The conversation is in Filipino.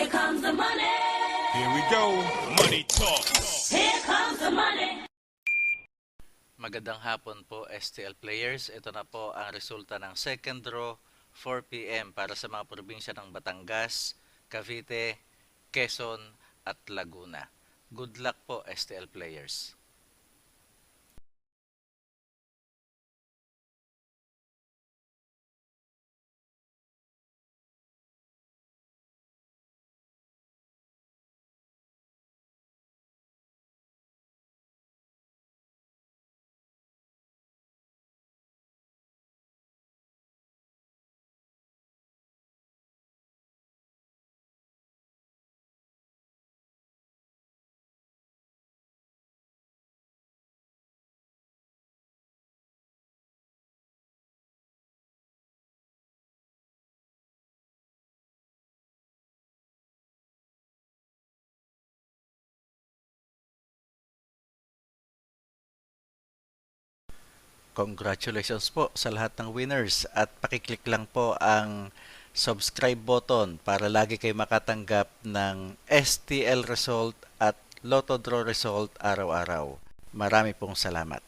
Here comes the money. Here we go. Money talk. Here comes the money. Magandang hapon po STL players. Ito na po ang resulta ng second draw 4 PM para sa mga probinsya ng Batangas, Cavite, Quezon at Laguna. Good luck po STL players. Congratulations po sa lahat ng winners at pakiclick lang po ang subscribe button para lagi kayo makatanggap ng STL result at Lotto Draw result araw-araw. Marami pong salamat.